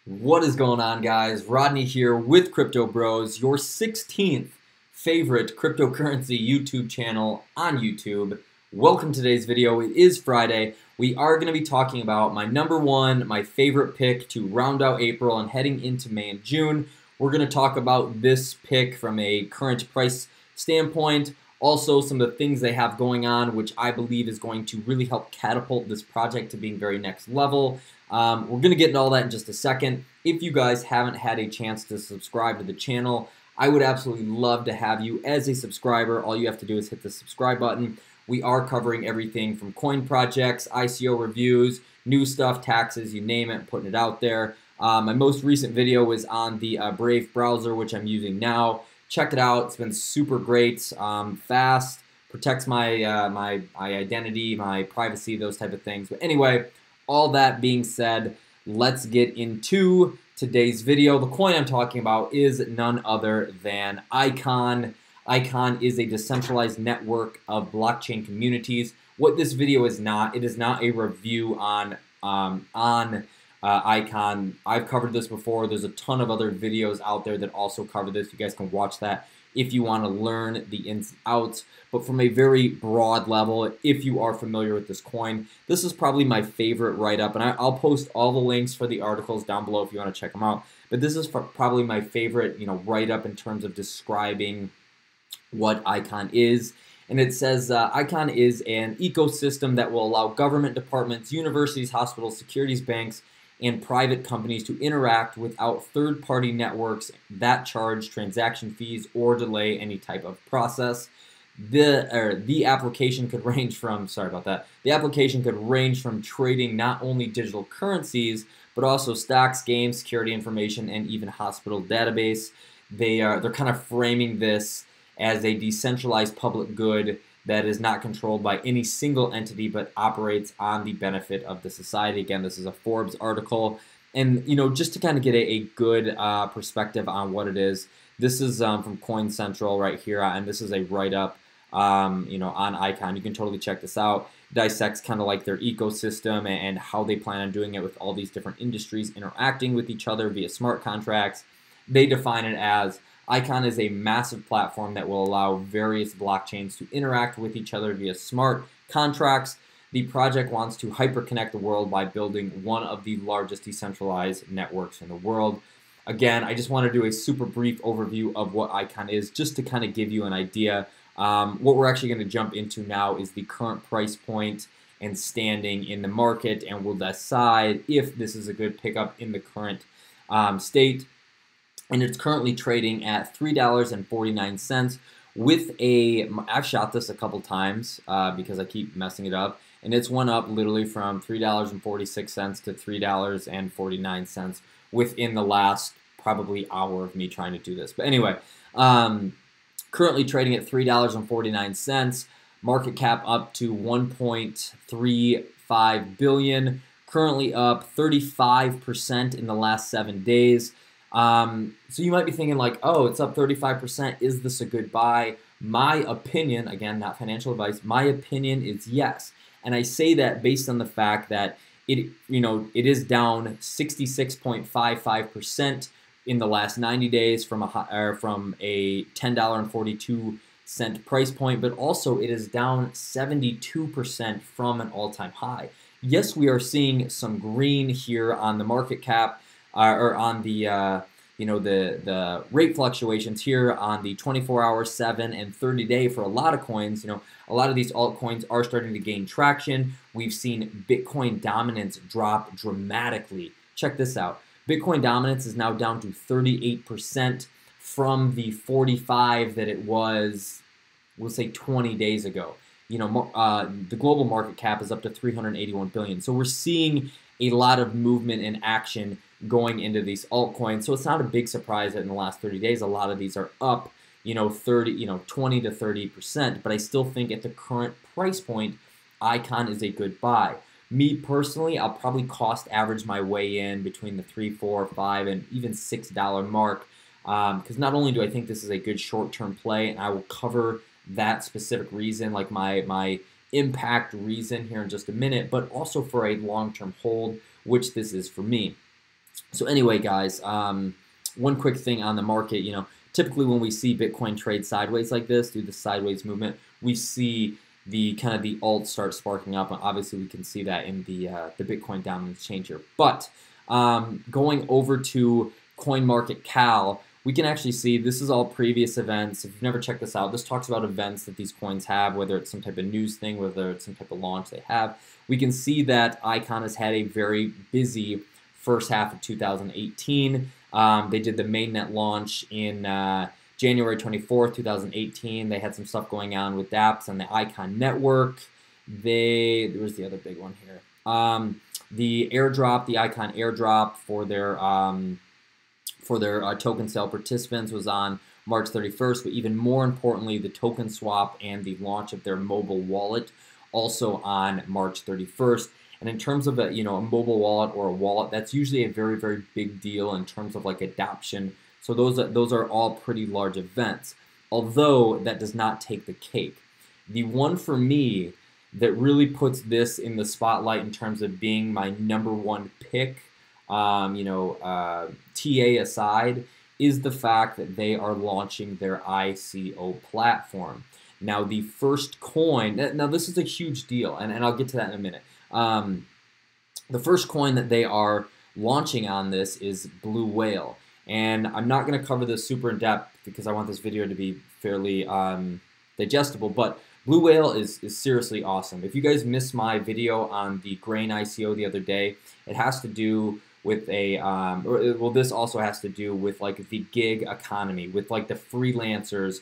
What is going on, guys? Rodney here with Crypto Bros, your 16th favorite cryptocurrency YouTube channel on YouTube. Welcome to today's video. It is Friday. We are going to be talking about my number one, my favorite pick to round out April and heading into May and June. We're going to talk about this pick from a current price standpoint. Also, some of the things they have going on, which I believe is going to really help catapult this project to being very next level. We're going to get into all that in just a second. If you guys haven't had a chance to subscribe to the channel, I would absolutely love to have you as a subscriber. All you have to do is hit the subscribe button. We are covering everything from coin projects, ICO reviews, new stuff, taxes, you name it, putting it out there. My most recent video was on the Brave browser, which I'm using now. Check it out. It's been super great, fast, protects my my identity, my privacy, those type of things. But anyway, all that being said, let's get into today's video. The coin I'm talking about is none other than ICON. ICON is a decentralized network of blockchain communities. What this video is not, it is not a review on ICON. I've covered this before. There's a ton of other videos out there that also cover this. You guys can watch that if you want to learn the ins and outs. But from a very broad level, if you are familiar with this coin, this is probably my favorite write-up. And I'll post all the links for the articles down below if you want to check them out. But this is probably my favorite, write-up in terms of describing what ICON is. And it says ICON is an ecosystem that will allow government departments, universities, hospitals, securities banks, and private companies to interact without third-party networks that charge transaction fees or delay any type of process. The application could range from, the application could range from trading not only digital currencies, but also stocks, games, security information, and even hospital database. They're kind of framing this as a decentralized public good that is not controlled by any single entity but operates on the benefit of the society. Again, this is a Forbes article. And, just to kind of get a good perspective on what it is, this is from Coin Central right here, and this is a write-up, on ICON. You can totally check this out. It dissects kind of like their ecosystem and how they plan on doing it with all these different industries interacting with each other via smart contracts. They define it as ICON is a massive platform that will allow various blockchains to interact with each other via smart contracts. The project wants to hyperconnect the world by building one of the largest decentralized networks in the world. Again, I just want to do a super brief overview of what ICON is, just to kind of give you an idea. What we're actually going to jump into now is the current price point and standing in the market, and we'll decide if this is a good pickup in the current state. And it's currently trading at $3.49 with I've shot this a couple times because I keep messing it up, and it's went up literally from $3.46 to $3.49 within the last probably hour of me trying to do this. But anyway, currently trading at $3.49, market cap up to 1.35 billion, currently up 35% in the last 7 days. So you might be thinking like, oh, it's up 35%. Is this a good buy? My opinion, again, not financial advice, my opinion is yes. And I say that based on the fact that it is down 66.55% in the last 90 days from a $10.42 price point, but also it is down 72% from an all-time high. Yes, we are seeing some green here on the market cap, or on the the rate fluctuations here on the 24-hour, 7 and 30-day for a lot of coins. A lot of these altcoins are starting to gain traction. We've seen Bitcoin dominance drop dramatically. Check this out. Bitcoin dominance is now down to 38% from the 45 that it was, we'll say 20 days ago. The global market cap is up to 381 billion. So we're seeing a lot of movement and action going into these altcoins. So it's not a big surprise that in the last 30 days, a lot of these are up, 20 to 30%. But I still think at the current price point, ICON is a good buy. Me personally, I'll probably cost average my way in between the $3, $4, $5, and even $6 mark. Because not only do I think this is a good short-term play, and I will cover that specific reason, like my impact reason here in just a minute, but also for a long-term hold, which this is for me. So anyway, guys, one quick thing on the market, typically when we see Bitcoin trade sideways like this, do the sideways movement, we see the kind of the alt start sparking up, and obviously we can see that in the Bitcoin dominance change here. But going over to CoinMarketCal, we can actually see this is all previous events. If you've never checked this out, this talks about events that these coins have, whether it's some type of news thing, whether it's some type of launch they have. We can see that Icon has had a very busy first half of 2018. They did the mainnet launch in January 24th, 2018. They had some stuff going on with dApps on the Icon network. There was the other big one here. The airdrop, the Icon airdrop for their token sale participants was on March 31st, but even more importantly, the token swap and the launch of their mobile wallet also on March 31st. And in terms of a mobile wallet or a wallet, that's usually a very, very big deal in terms of like adoption. So those are all pretty large events. Although that does not take the cake. The one for me that really puts this in the spotlight in terms of being my #1 pick, TA aside, is the fact that they are launching their ICO platform. Now the first coin, now this is a huge deal, and I'll get to that in a minute. The first coin that they are launching on this is Blue Whale. And I'm not going to cover this super in depth because I want this video to be fairly digestible, but Blue Whale is seriously awesome. If you guys missed my video on the grain ICO the other day, it has to do with this also has to do with like the gig economy, with like the freelancers,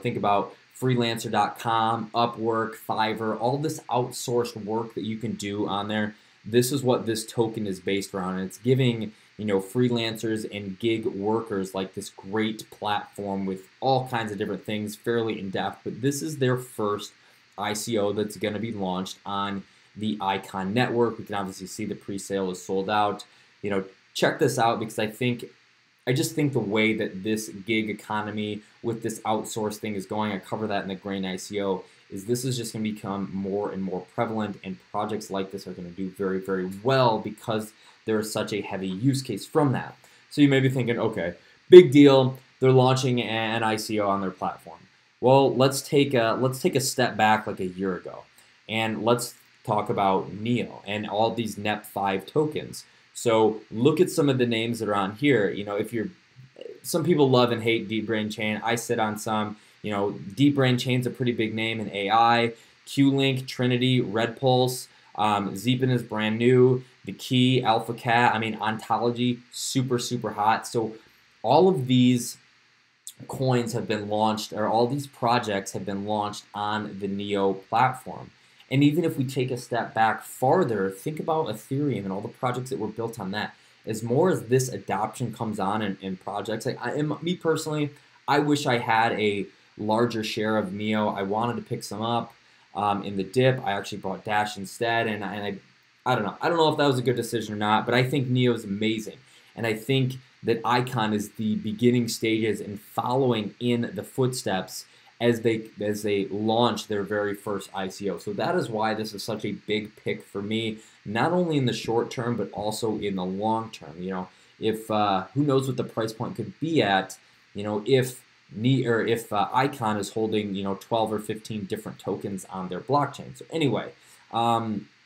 think about freelancer.com, Upwork, Fiverr, all this outsourced work that you can do on there. This is what this token is based around, and it's giving freelancers and gig workers like this great platform with all kinds of different things, fairly in depth. But this is their first ICO that's going to be launched on the Icon network. We can obviously see the pre-sale is sold out. Check this out because I just think the way that this gig economy with this outsource thing is going, I cover that in the grain ICO, is this is just going to become more and more prevalent, and projects like this are going to do very, very well because there is such a heavy use case from that. So you may be thinking, okay, big deal, they're launching an ICO on their platform. Well, let's take a step back like a year ago, and let's talk about NEO and all these NEP5 tokens. So look at some of the names that are on here. Some people love and hate Deep Brain Chain. I sit on some. Deep Brain Chain's a pretty big name in AI. Q-Link, Trinity, Red Pulse, Zeepin is brand new. The Key, Alpha Cat, Ontology, super, super hot. So all of these coins have been launched, or all these projects have been launched on the NEO platform. And even if we take a step back farther, think about Ethereum and all the projects that were built on that. As more as this adoption comes on in projects, me personally, I wish I had a larger share of NEO. I wanted to pick some up in the dip. I actually bought Dash instead, and I don't know. I don't know if that was a good decision or not, but I think NEO is amazing. And I think that Icon is the beginning stages in following in the footsteps as they launch their very first ICO. So that is why this is such a big pick for me, not only in the short term, but also in the long term. If who knows what the price point could be at, if Icon is holding 12 or 15 different tokens on their blockchain. So anyway,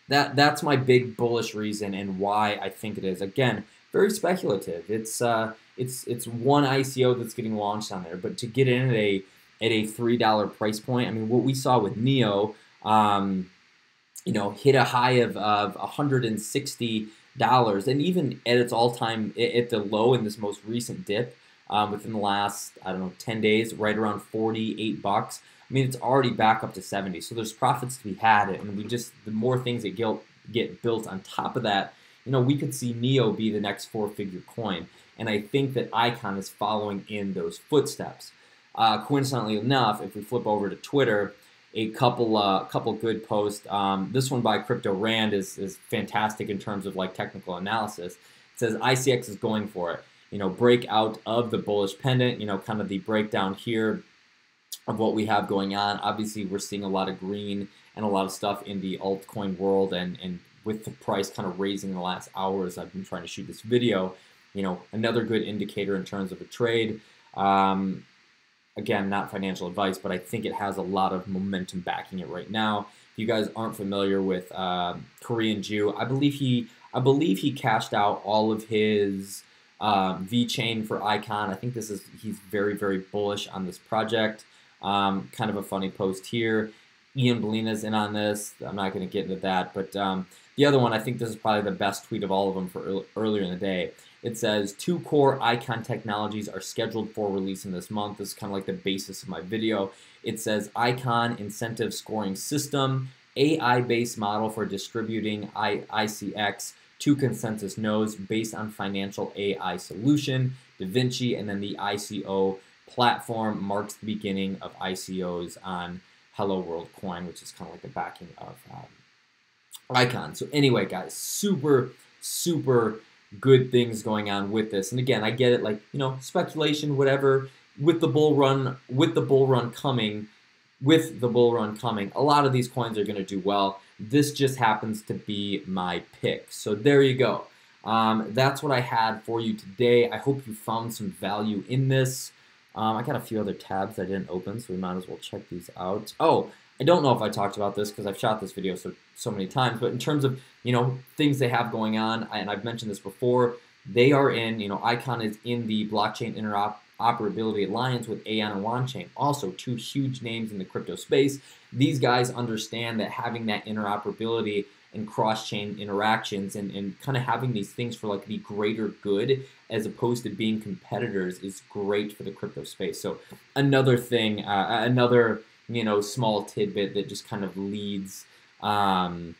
that's my big bullish reason and why I think it is. Again, very speculative. It's one ICO that's getting launched on there, but to get in at a $3 price point, what we saw with NEO, hit a high of $160, and even at its all-time, at the low in this most recent dip, within the last, 10 days, right around 48 bucks. It's already back up to 70, so there's profits to be had, and the more things that get built on top of that, we could see NEO be the next 4-figure coin, and I think that Icon is following in those footsteps. Coincidentally enough, if we flip over to Twitter, a couple good posts. This one by Crypto Rand is fantastic in terms of like technical analysis. It says ICX is going for it. Break out of the bullish pendant. Kind of the breakdown here of what we have going on. Obviously, we're seeing a lot of green and a lot of stuff in the altcoin world, and with the price kind of raising in the last hour as I've been trying to shoot this video, another good indicator in terms of a trade. Again, not financial advice, but I think it has a lot of momentum backing it right now. If you guys aren't familiar with Korean Jew, I believe he cashed out all of his VeChain for Icon. I think he's very, very bullish on this project. Kind of a funny post here. Ian Bellina's in on this. I'm not going to get into that, but the other one, I think this is probably the best tweet of all of them for earlier in the day. It says, 2 core Icon technologies are scheduled for release in this month. This is kind of like the basis of my video. It says Icon incentive scoring system, AI-based model for distributing ICX to consensus nodes based on financial AI solution, DaVinci, and then the ICO platform marks the beginning of ICOs on Hello World Coin, which is kind of like the backing of Icon. So anyway, guys, super, super good things going on with this. And again, I get it, like, speculation, whatever, with the bull run coming, a lot of these coins are going to do well. This just happens to be my pick. So there you go. That's what I had for you today. I hope you found some value in this. I got a few other tabs I didn't open, so we might as well check these out. Oh, I don't know if I talked about this because I've shot this video so many times, but in terms of, things they have going on, and I've mentioned this before, they are in, Icon is in the Blockchain Interoperability Alliance with Aeon and Wanchain, also 2 huge names in the crypto space. These guys understand that having that interoperability and cross-chain interactions and kind of having these things for like the greater good as opposed to being competitors is great for the crypto space. So another thing, another small tidbit that just kind of leads me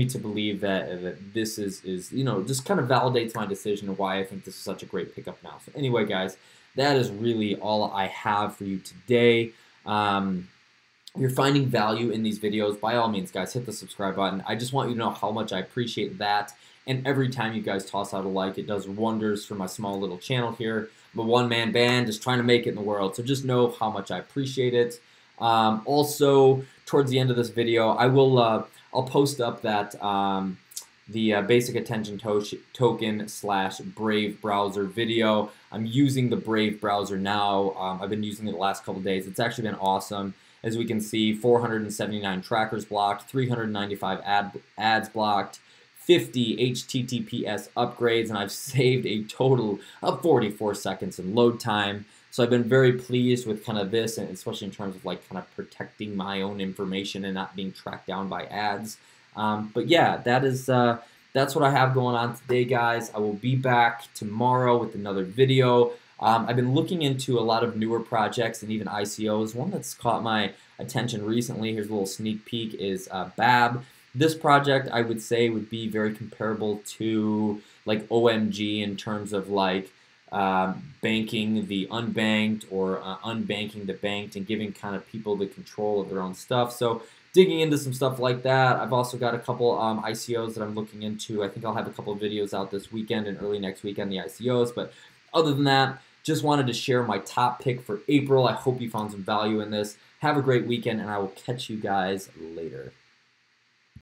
to believe that this is just kind of validates my decision of why I think this is such a great pickup now. So anyway, guys, that is really all I have for you today. If you're finding value in these videos, by all means, guys, hit the subscribe button. I just want you to know how much I appreciate that. And every time you guys toss out a like, it does wonders for my small little channel here. I'm a one-man band just trying to make it in the world. So just know how much I appreciate it. Also, towards the end of this video, I'll post up that the basic attention token / Brave browser video. I'm using the Brave browser now. I've been using it the last couple days. It's actually been awesome. As we can see, 479 trackers blocked, 395 ads blocked, 50 HTTPS upgrades, and I've saved a total of 44 seconds in load time. So I've been very pleased with kind of this, and especially in terms of like kind of protecting my own information and not being tracked down by ads. But yeah, that's what I have going on today, guys. I will be back tomorrow with another video. I've been looking into a lot of newer projects and even ICOs. One that's caught my attention recently, here's a little sneak peek, is BAB. This project, I would say, would be very comparable to like OMG in terms of like banking the unbanked or unbanking the banked and giving kind of people the control of their own stuff. So digging into some stuff like that. I've also got a couple ICOs that I'm looking into. I think I'll have a couple of videos out this weekend and early next week on the ICOs. But other than that, just wanted to share my top pick for April. I hope you found some value in this. Have a great weekend, and I will catch you guys later.